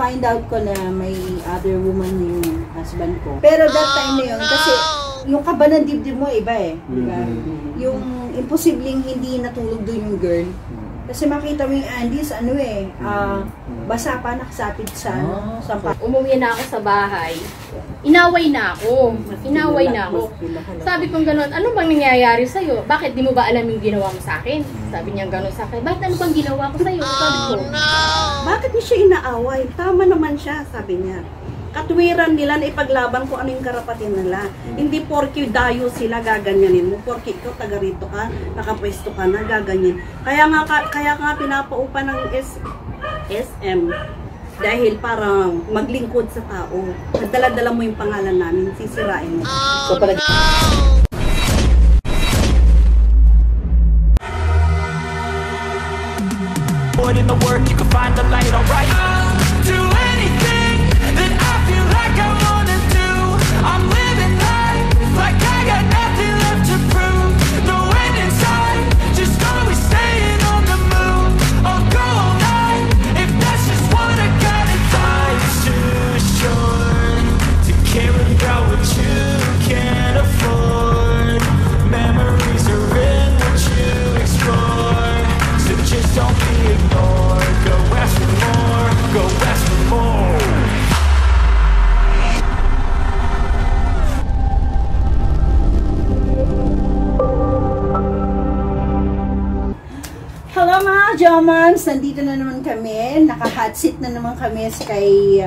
na-find out ko na may other woman yung husband ko. Pero that time na yun, kasi yung kaba ng dibdib mo iba eh. Diba? Yung imposibleng hindi natulog doon yung girl. Kasi makita mo yung Andes, ano eh, basa pa, nakasapit sa sampa. Umuwi na ako sa bahay. Inaway na ako. Sabi kong gano'n, ano bang nangyayari sa'yo? Bakit di mo ba alam yung ginawa mo sa akin? Sabi niya gano'n sa akin, bakit ano bang ginawa ko sa'yo? Sabi ko, bakit niya siya inaaway? Tama naman siya, sabi niya. Katwiran nila na ipaglaban kung ano yung karapatan nila. Hindi porke dayo sila gaganyanin mo. Porke ikaw taga rito ka, nakapwesto ka na, gaganyan. Kaya nga pinapaupa ng SM dahil para maglingkod sa tao. Nagdala-dala mo yung pangalan namin, sisirain mo. So, put in the work, you can find the light, alright? Do anything that I feel like I wanna do. I'm living life like I got nothing left to prove. No end in sight, just always staying on the move. I'll go all night if that's just what I got. Life's too short to care about what you can't afford. Memories are in what you explore, so just don't be ignored. Go ask for more, go ask for more. Hello mga Jomans! Nandito na naman kami. Naka-hot seat na naman kami kay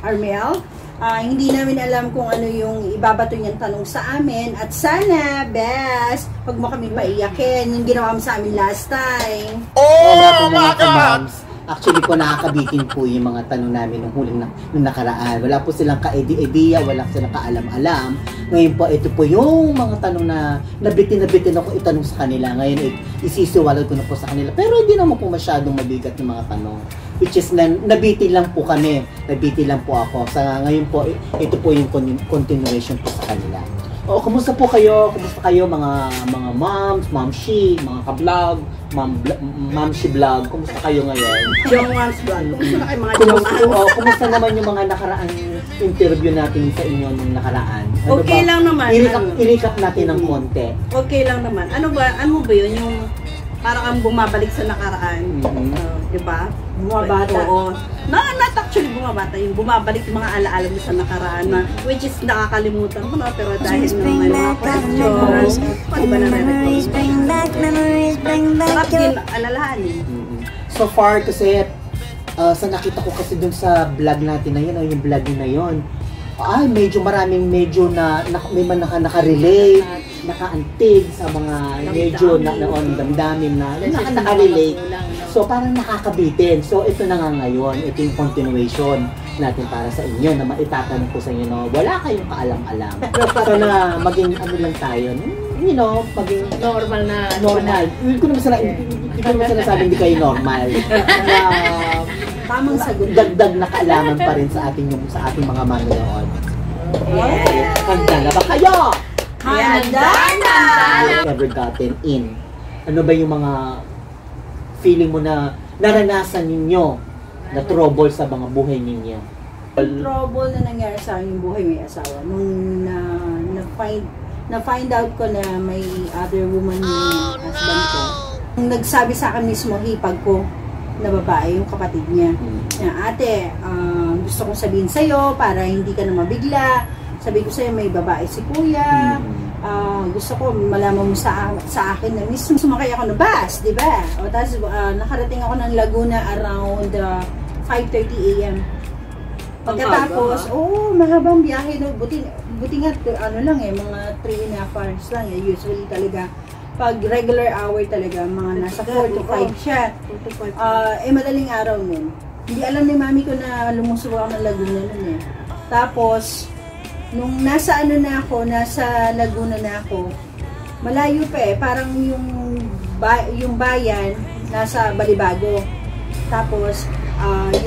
Armel. Hindi namin alam kung ano yung ibabato niyang tanong sa amin. At sana, best, huwag mo kami paiyakin yung ginawa mo sa amin last time. Oh my God! Actually po, nakakabitin po yung mga tanong namin nung huling nung nakaraan. Wala po silang ka-idea, wala silang kaalam-alam. Ngayon po, ito po yung mga tanong na nabitin ako itanong sa kanila. Ngayon, isisiwalad ko na po sa kanila. Pero hindi naman po masyadong mabigat yung mga tanong. Which is, nabitin lang po kami. Nabitin lang po ako. Sa ngayon po, ito po yung continuation po sa kanila. O, kumusta po kayo? Kumusta kayo mga moms, momshi, mga ka-vlog, momshi vlog? Kumusta kayo ngayon? Jomans vlog. Kumusta na kayo mga Jomans? Kumusta naman yung mga nakaraang interview natin sa inyo nung nakaraan? Ano okay ba? lang naman. I-recap natin ng konti. Okay lang naman. Ano ba yun? Yung parang kang bumabalik sa nakaraan. Diba? Bumabata. Oo. Not actually bumabata. Yung bumabalik yung mga alaala mo sa nakaraan na which is nakakalimutan ko na pero dahil may mga questions. Pwede ba sarap din alalahanin. So far kasi sa nakita ko kasi dun sa vlog natin na yun, o yung vlog na yun, ay medyo maraming may man nakarelate, nakaantig sa mga medyo damdamin na nakarelate. So parang nakakabitin. So ito na nga ngayon, ito yung continuation natin para sa inyo na maitatanong ko sa inyo, no, wala kayong kaalam-alam. So na maging ano lang tayo, you know, maging normal. Hindi ko naman sinasabi hindi kayo normal. Tamang sagot. Dagdag na kaalaman pa rin sa ating mga manonood. Yes. Handa na ba kayo? Handa na! Ever gotten in? Ano ba yung mga feeling mo na naranasan ninyo na trouble sa mga buhay ninyo? Trouble na nangyari sa akin yung buhay may asawa. Nung na-find out ko na may other woman yung husband ko. Nung nagsabi sa akin mismo, hipag ko na babae, yung kapatid niya. Na, ate, gusto kong sabihin sa'yo para hindi ka na mabigla. Sabi ko sa'yo, may babae si kuya. Gusto ko malaman mo sa akin na mismo sumakay ako ng bus, di ba? O tapos nakarating ako ng Laguna around 5:30 AM. Pagkatapos, mahabang biyahe, no? Buti nga, ano lang eh, mga 3.5 hours lang eh. Usually talaga, pag regular hour talaga, mga nasa 4 to 5 siya. Madaling araw nun. Hindi alam ni mami ko na lumusok ako ng Laguna nun eh. Tapos, nung nasa Laguna na ako, malayo pa eh, parang yung bayan, nasa Balibago. Tapos,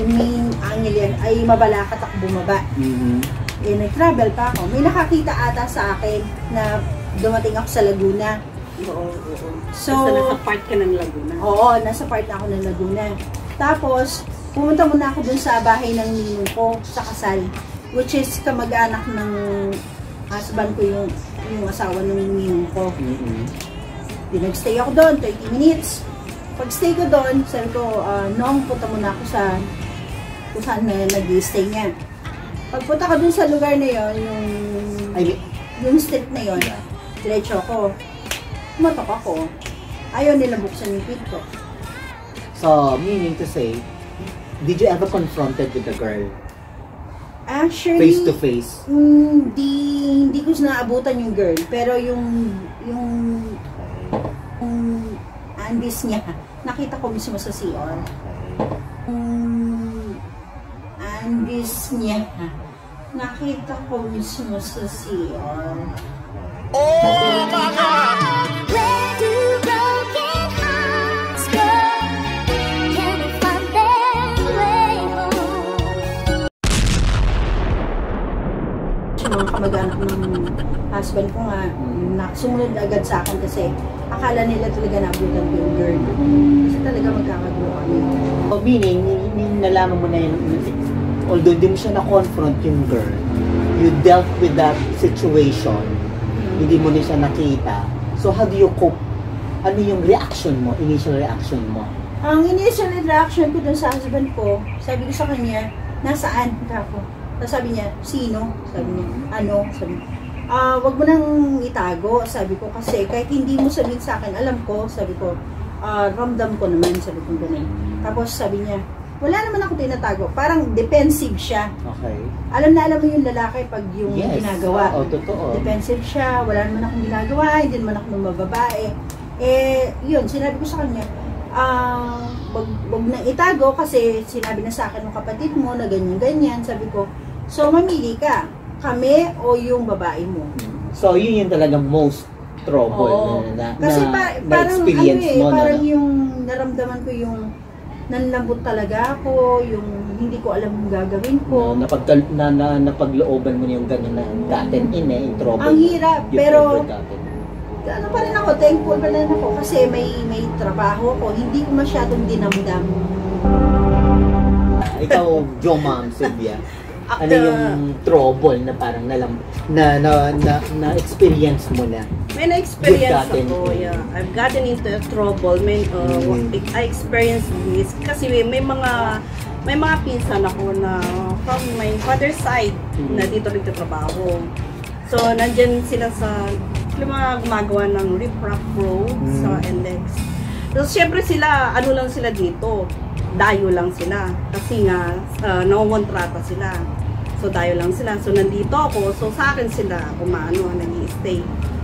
yung main angle yan ay Mabalacat ako bumaba. Nag-travel pa ako. May nakakita ata sa akin na dumating ako sa Laguna. Oo. So, nasa part ka ng Laguna. Oo, nasa part ako ng Laguna. Tapos, pumunta muna ako dun sa bahay ng ninong ko sa kasal, which is kamag-anak ng husband ko, yung asawa ng ninong ko. Nag-stay ako doon, 30 minutes. Pag-stay ko doon, sabi ko, noong punta muna ako sa kung saan na nag-stay niya. Pagpunta ko dun sa lugar na yon, yung street na yon, diretso ako. Tumatok ako. Ayaw nila buksan yung pinto. So, meaning to say, did you ever confronted with the girl? Actually, Face to face? Hindi ko naabutan yung girl. Pero yung andis niya, nakita ko mismo sa CR. Andis niya, nakita ko mismo sa CR. Oh my God! Where do broken hearts go? Can they find their way home? Yung mga kamag-anak ng husband ko nga, sumunod agad sa akin kasi akala nila talaga naabutan ko yung girl. Kasi talaga magkakagulo kami. So, meaning, nalaman mo na yun, although hindi mo siya na-confront yung girl, you dealt with that situation, hindi mo na siya nakita. So, how do you cope? Ano yung reaction mo, initial reaction mo? Ang initial reaction ko dun sa husband ko, sabi ko sa kanya, nasaan ako? Tapos sabi niya, sino? Sabi niya, ano? Sabi niya, wag mo nang itago, sabi ko, kasi kahit hindi mo sabihin sa akin, alam ko, sabi ko, ramdam ko naman, sabi ko ganun. Tapos sabi niya, wala naman ako tinatago, parang defensive siya. Okay. Alam na alam mo yung lalaki pag yung Yes. ginagawa. Oo, totoo. Defensive siya, wala naman akong ginagawa, hindi naman ako ng mababae. Eh, yun, sinabi ko sa kanya, wag nang itago kasi sinabi na sa akin ng kapatid mo na ganyan-ganyan. Sabi ko, so mamili ka, kami o yung babae mo. So, yun yung talagang most trouble na Kasi parang experience mo. parang yung naramdaman ko yung nanlambot talaga ako, yung hindi ko alam yung gagawin ko. Napaglooban mo na yung ganyan na gotten in yung trouble. Ang hirap, You've pero ever gotten. ano pa rin ako, thankful pa rin ako kasi may trabaho ko, hindi ko masyadong dinamdam. Ikaw, Jo Ma'am, Sylvia, ano yung trouble na parang na-experience mo na? May na-experience You've gotten ako, in. yeah. I've gotten into trouble. I experienced this kasi may mga pinsan ako na from my father's side na dito nagtatrabaho. So, nandyan sila sa mga gumagawa ng riprap road sa NLEX. So, syempre sila, ano lang sila dito, dayo lang sila. Kasi nga, nangongontrata sila. So, dayo lang sila. So, nandito ako. So, sa akin sila, nag-i-stay.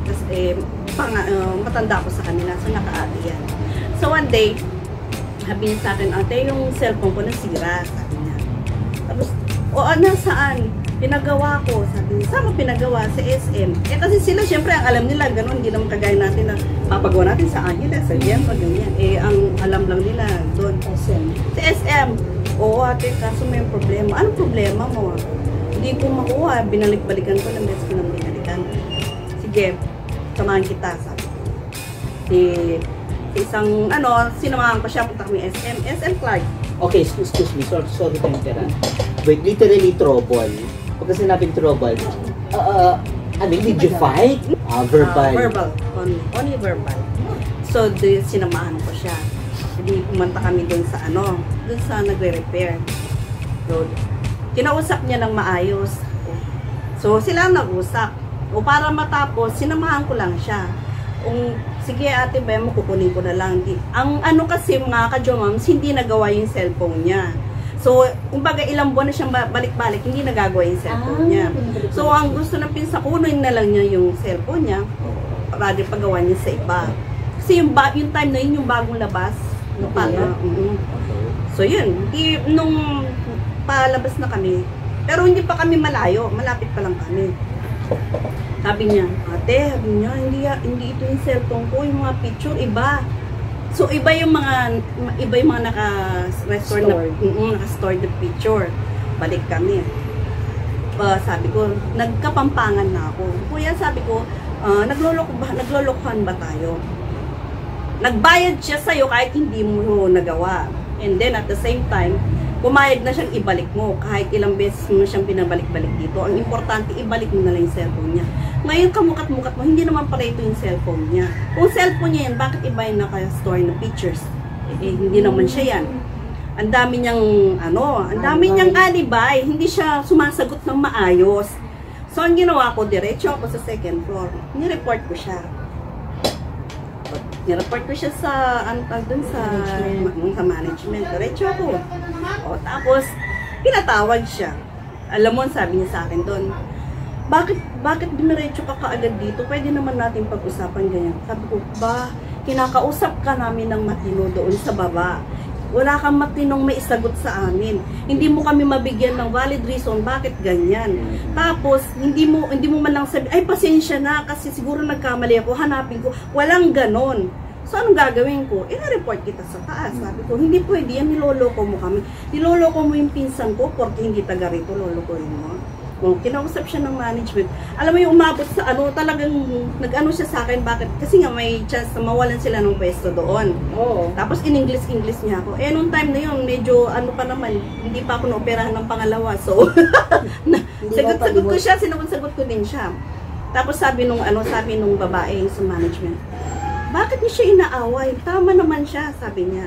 Kasi, matanda ko sa kanila. So, naka-ate yan. So, one day, sabi niya sa akin, ate, yung cellphone ko nasira. Sabi niya. Tapos, nasaan? Pinagawa ko. Sabi niya, saan mo pinagawa? Sa SM. Eh, kasi sila, syempre, ang alam nila, ganun, hindi naman kagaya natin na papagawa natin sa Angeles, sa Lienzo, ganyan. Eh, ang alam lang nila, doon. SM. Sa SM. Oo, ate, kaso may problema. Anong problema mo? Hindi ko makuha. Binalik-balikan ko lang. Beses ko lang binalikan. Sige, samahan kita, sabi ko. Isang, sinamahan ko siya, punta kami SM. SM Clark. Okay, excuse me. Sorry to interrupt. Wait, literally trouble. Pagka sinabing trouble, did you fight? Verbal. Verbal. Only verbal. So, sinamahan ko siya. Hindi pumunta kami dun sa dun sa nagre-repair. So, kinausap niya ng maayos. So, sila ang nag-usap. O para matapos, sinamahan ko lang siya. Sige ate, mo kukunin ko na lang. Ang kasi mga ka-Jomams, hindi nagawa yung cellphone niya. So, kumbaga ilang buwan na siyang balik-balik, hindi nagagawa yung cellphone niya. So, ang gusto ng pinsa, kunin na lang niya yung cellphone niya para din pagawa niya sa iba. Kasi yung time na yun, yung bagong labas. So, yun. Nung palabas na kami, pero hindi pa kami malayo, malapit pa lang kami. Sabi niya, ate, hindi ito yung cellphone ko, yung mga picture, iba. So, iba yung mga naka-store na picture. Balik kami. Sabi ko, nagkapampangan na ako. Kuya, sabi ko, naglolokohan ba tayo? Nagbayad siya sa'yo kahit hindi mo nagawa. And then, at the same time, pumayag na siyang ibalik mo. Kahit ilang beses mo na siyang pinabalik-balik dito. Ang importante, ibalik mo na lang yung cellphone niya. Ngayon, kamukat-mukat mo, hindi naman pala ito yung cellphone niya. Kung cellphone niya yan, bakit iba yung naka-store na pictures? Hindi naman siya yan. Ang dami niyang, ang dami niyang alibay. Hindi siya sumasagot ng maayos. So, ang ginawa ko, diretso ako sa second floor. Ni-report ko siya. Ni-report ko siya sa, dun sa management. Diretso ako. O, tapos, pinatawag siya. Alam mo, sabi niya sa akin doon, bakit diniretso ka kaagad dito? Pwede naman natin pag-usapan ganyan. Sabi ko, kinakausap ka namin ng matino doon sa baba. Wala kang matinong may isagot sa amin. Hindi mo kami mabigyan ng valid reason bakit ganyan. Tapos, hindi mo man lang sabi, ay pasensya na kasi siguro nagkamali ako, hanapin ko. Walang ganon. So, anong gagawin ko? I-report kita sa taas. Sabi ko, hindi pwede yan, niloloko mo kami. Niloloko mo yung pinsan ko porque hindi taga rito, lolokohin mo. Kung kinausap siya ng management, alam mo yung umabot sa talagang nag-ano siya sa akin, bakit? Kasi nga may chance na mawalan sila ng pwesto doon. Tapos in-English niya ako. Nung time na yun, medyo pa naman, hindi pa ako naoperahan ng pangalawa. So, sagot-sagot ko siya, sinagot-sagot ko din siya. Tapos sabi nung babae sa management, bakit niya siya inaaway? Tama naman siya, sabi niya.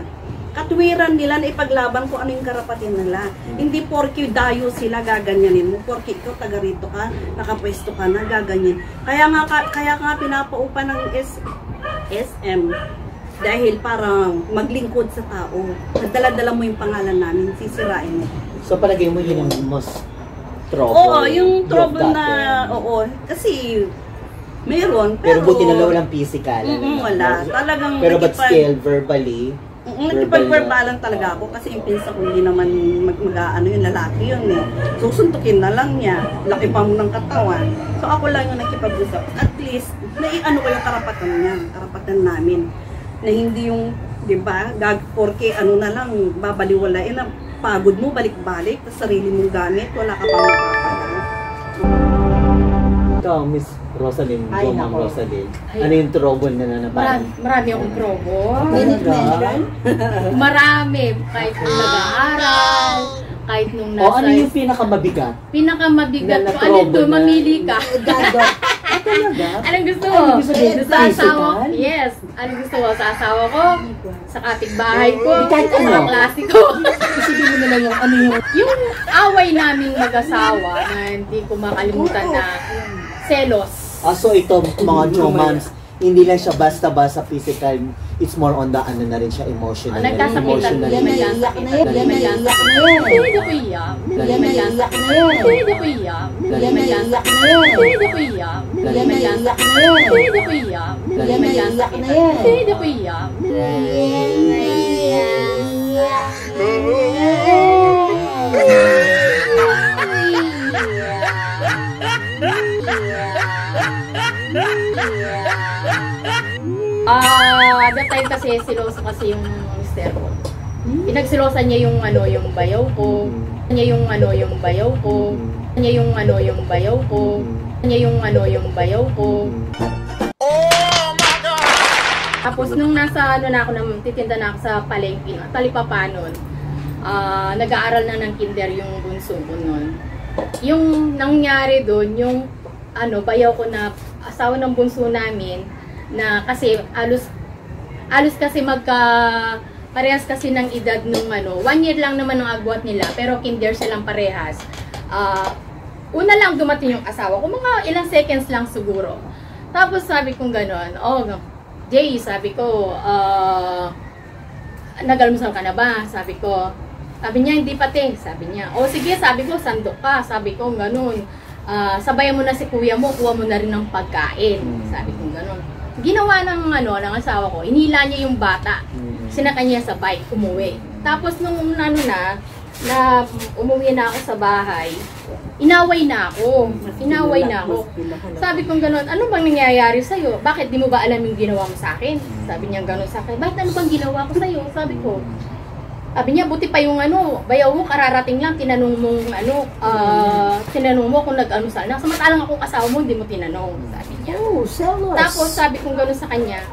Katwiran nila na ipaglaban kung ano yung karapatan nila. Hindi porke dayo sila gaganyanin mo, porke ikaw taga rito ka, nakapwesto ka na, gaganyan. Kaya nga pinapaupa ng SM dahil para maglingkod sa tao. Nagdala-dala mo yung pangalan namin, sisirain mo. So palagay mo yun ang most trouble? Oo, yung trouble na, kasi meron, pero buti na walang physical. Wala. Talagang pero but still, verbally, nagkipag-verbalan talaga ako kasi yung pinsa ko hindi naman yung lalaki yun eh. Susuntukin na lang niya. Laki pa mo ng katawan. So ako lang yung nakipag-usap. At least, ko yung karapatan niya. Karapatan namin. Na hindi yung, di ba, porke na lang, babaliwalain na pagod mo, balik-balik, sa sarili mong gamit, wala ka pang mapapala. Ikaw, Miss Rosalyn, Ma'am Rosalyn. Ano yung trouble na napapan? Marami akong trouble. Marami. Kahit nung nag-aaral, kahit nung nasa... ano yung pinakamabigat? Pinakamabigat ko, ano ito, mamili ka. Talaga? Anong gusto mo? Sa asawa? Yes. Anong gusto mo? Sa asawa ko? Sa kapitbahay ko? Sa mga klase ko? Isipin mo na lang yung away naming mag-asawa na hindi ko makalimutan na selos. So ito, mga chomans, hindi lang siya basta-basta physical, it's more on the na rin siya emotional. Nagkasakitan. Yan na iyak na yan. Yan na iyak na yan. Pwede ko iyak. Yan na iyak na yan. Pwede ko iyak. Yan na iyak na yan. Pwede ko iyak. Yan na iyak na yan. Pwede ko iyak. Yan na iyak na yan. Pwede ko iyak. That time kasi siloso kasi yung mister ko. Pinagsilosan niya yung yung bayaw ko. Yung bayaw ko. Yung bayaw ko. Oh my God! Tapos nung nasa na ako, titinda na ako sa palengke, Talipapa nun. Nag-aaral na ng kinder yung bunso ko nun. Yung nangyari doon, yung bayaw ko na asawa ng bunso namin, na kasi alos kasi parehas kasi ng edad nung 1 year lang naman ang agwat nila, pero kinder silang parehas. Una lang dumating yung asawa ko, mga ilang seconds lang siguro. Tapos sabi kong gano'n, Jay, sabi ko, nag-almusal ka na ba? Sabi ko. Sabi niya, hindi pati. Sabi niya, sige, sabi ko, sandok ka. Sabi ko, gano'n. Sabayan mo na si kuya mo, kuha mo na rin ng pagkain. Sabi ko, gano'n. Ginawa ng ng asawa ko, inila niya yung bata. Sinakay niya sa bike, umuwi. Tapos nung na umuwi na ako sa bahay, inaway na ako. Sabi ko gano'n, ano bang nangyayari sa'yo? Bakit di mo ba alam yung ginawa mo sa akin? Sabi niya gano'n sa akin, bakit ano bang ginawa ko sa'yo? Sabi ko, niya, buti pa yung bayaw mo, kararating lang, tinanong mo kung nag-almusal na. Samantalang akong asawa mo, hindi mo tinanong. Sabi niya. Tapos sabi ko gano'n sa kanya,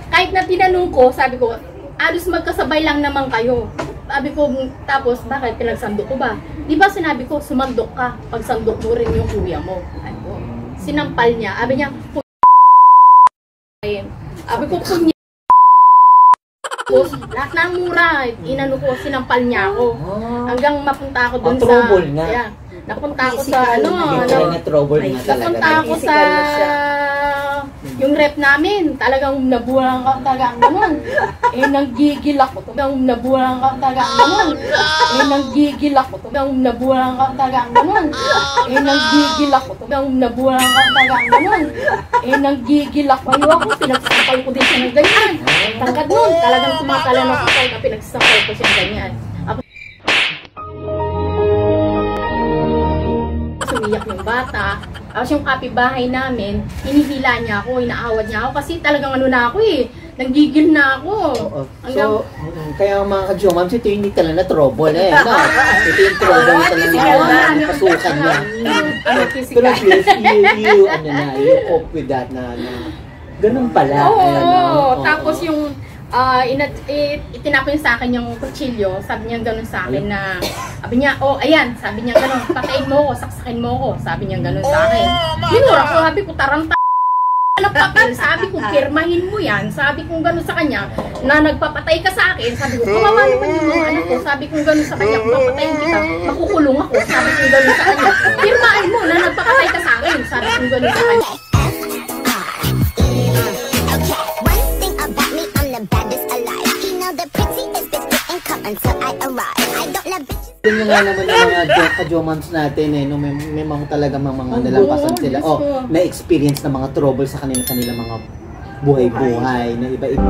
kahit na tinanong ko, sabi ko, alos magkasabay lang naman kayo. Sabi ko, tapos bakit pinagsandok ko ba? Di ba sinabi ko, sumandok ka, pagsandok mo rin yung kuya mo. Ano? Sinampal niya, sabi niya, sabi ko, lahat ng mura, inano ko, sinampal niya ako. Hanggang mapunta ako dun sa... trouble nga. Yeah, napunta ako sa trouble na talaga. napunta ako sa... Yung rep namin, talagang nabulang ka talaga ang ganun. Nanggigil ako. Talagang nabulang ka talaga ang ganun. Nanggigil ako. Talagang nabulang ka talaga ang ganun. Nanggigil ako. Talagang nabulang ka talaga ang ganun. Nanggigil ako. Ayoko, pinagsasakal ko din siya ng ganyan. Tangkad nun, talagang tumatalan ako na pinagsasakal ko siya ng ganyan. Sumiyak yung bata. Tapos yung kapitbahay namin, hinihila niya ako, inaawad niya ako kasi talagang ano na ako nanggigil na ako. So, kaya mga ka-Jomams, ito yung hindi talaga na trouble no? Ito yung trouble na talaga pasukan niya. Pero at least, you cope with that na ganun pala. Oo, tapos yung itinapon sa akin yung kutsilyo, sabi niya gano'n sa akin na, sabi niya, ayan, sabi niya gano'n, patayin mo ako, saksakin mo ako, sabi niya gano'n sa akin. Minura ko, sabi ko, taranta ng papel, sabi ko, pirmahin mo yan, sabi ko gano'n sa kanya, na nagpapatay ka sa akin, sabi ko, kawawa naman yung mga anak ko, sabi ko gano'n sa kanya, kung papatayin kita, makukulong ako, sabi ko gano'n sa kanya, pirmahin mo na nagpapatay ka sa akin, sabi ko gano'n sa kanya. Yun nga naman yung mga ka-Jomams natin may mga talaga mga nalampasan sila na-experience na mga trouble sa kanila mga buhay-buhay na iba-iba.